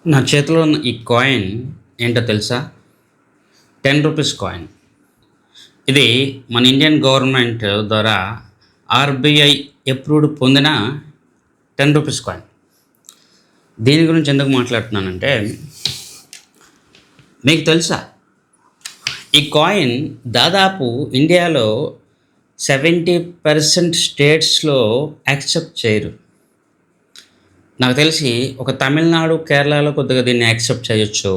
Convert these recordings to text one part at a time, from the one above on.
నా చేతిలో ఉన్న ఈ కాయిన్ ఏంటో తెలుసా? 10 రూపీస్ కాయిన్. ఇది మన ఇండియన్ గవర్నమెంట్ ద్వారా ఆర్‌బీఐ అప్రూవ్డ్ పొందిన 10 రూపీస్ కాయిన్. దీని గురించి ఎందుకు మాట్లాడుతున్నానంటే, మీకు తెలుసా ఈ కాయిన్ దాదాపు ఇండియాలో 70% స్టేట్స్‌లో యాక్సెప్ట్ చేయరు. నాకు తెలిసి ఒక తమిళనాడు, కేరళలో కొద్దిగా దీన్ని యాక్సెప్ట్ చేయొచ్చు.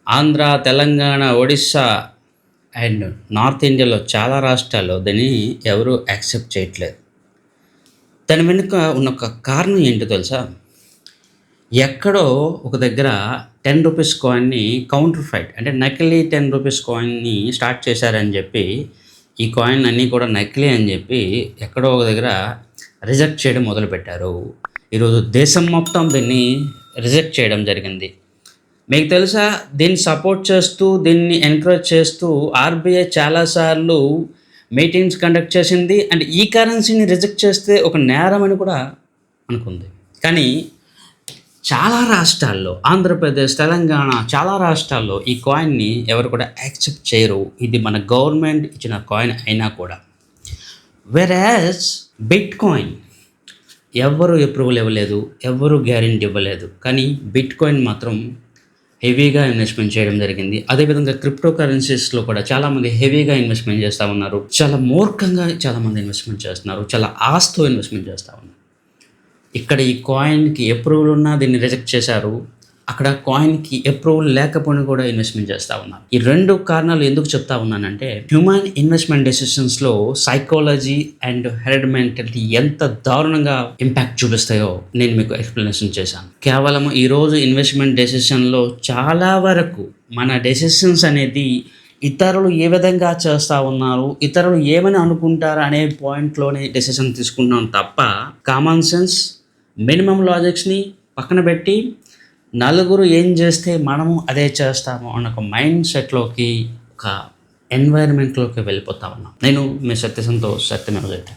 ఆంధ్ర, తెలంగాణ, ఒడిస్సా అండ్ నార్త్ ఇండియాలో చాలా రాష్ట్రాల్లో దీన్ని ఎవరు యాక్సెప్ట్ చేయట్లేదు. దాని వెనుక ఉన్న ఒక కారణం ఏంటో తెలుసా? ఎక్కడో ఒక దగ్గర 10 రూపీస్ కాయిన్‌ని కౌంటర్‌ఫెయిట్ అంటే నకిలీ 10 రూపీస్ కాయిన్‌ని స్టార్ట్ చేశారని చెప్పి, ఈ కాయిన్ అన్నీ కూడా నకిలీ అని చెప్పి ఎక్కడో ఒక దగ్గర రిజెక్ట్ చేయడం మొదలుపెట్టారు. ఈరోజు దేశం మొత్తం దీన్ని రిజెక్ట్ చేయడం జరిగింది. మీకు తెలుసా, దీన్ని సపోర్ట్ చేస్తూ, దీన్ని ఎంకరేజ్ చేస్తూ ఆర్‌బీఐ చాలాసార్లు మీటింగ్స్ కండక్ట్ చేసింది. అండ్ ఈ కరెన్సీని రిజెక్ట్ చేస్తే ఒక నేరం అని కూడా అనుకుంది. కానీ చాలా రాష్ట్రాల్లో, ఆంధ్రప్రదేశ్, తెలంగాణ చాలా రాష్ట్రాల్లో ఈ కాయిన్‌ని ఎవరు కూడా యాక్సెప్ట్ చేయరు. ఇది మన గవర్నమెంట్ ఇచ్చిన కాయిన్ అయినా కూడా. వెరాజ్ బిట్ కాయిన్ ఎవ్వరు అప్రూవల్ ఇవ్వలేదు, ఎవ్వరు గ్యారెంటీ ఇవ్వలేదు. కానీ బిట్ కాయిన్ మాత్రం హెవీగా ఇన్వెస్ట్మెంట్ చేయడం జరిగింది. అదేవిధంగా క్రిప్టో కరెన్సీస్లో కూడా చాలామంది హెవీగా ఇన్వెస్ట్మెంట్ చేస్తూ ఉన్నారు. చాలా మూర్ఖంగా చాలామంది ఇన్వెస్ట్మెంట్ చేస్తున్నారు. చాలా ఆస్తో ఇన్వెస్ట్మెంట్ చేస్తూ ఉన్నారు. ఇక్కడ ఈ కాయిన్‌కి అప్రూవల్ ఉన్నా దీన్ని రిజెక్ట్ చేశారు. అక్కడ కాయిన్‌కి అప్రూవల్ లేకపోయినా కూడా ఇన్వెస్ట్మెంట్ చేస్తూ ఉన్నారు. ఈ 2 కారణాలు ఎందుకు చెప్తా ఉన్నానంటే, హ్యూమన్ ఇన్వెస్ట్మెంట్ డెసిషన్స్‌లో సైకాలజీ అండ్ హెర్డ్ మెంటాలిటీ ఎంత దారుణంగా ఇంపాక్ట్ చూపిస్తాయో నేను మీకు ఎక్స్‌ప్లనేషన్ చేశాను. కేవలం ఈరోజు ఇన్వెస్ట్మెంట్ డెసిషన్‌లో చాలా వరకు మన డెసిషన్స్ అనేది ఇతరులు ఏ విధంగా చేస్తూ ఉన్నారు, ఇతరులు ఏమని అనుకుంటారు అనే పాయింట్‌లోనే డెసిషన్ తీసుకుంటున్నాం తప్ప, కామన్ సెన్స్, మినిమమ్ లాజిక్స్‌ని పక్కన పెట్టి నలుగురు ఏం చేస్తే మనము అదే చేస్తాము అన్న ఒక మైండ్ సెట్‌లోకి, ఒక ఎన్వైర్న్‌మెంట్‌లోకి వెళ్ళిపోతా ఉన్నాం. నేను మీ సత్య సంతోష్, సత్యమేవ జయతే.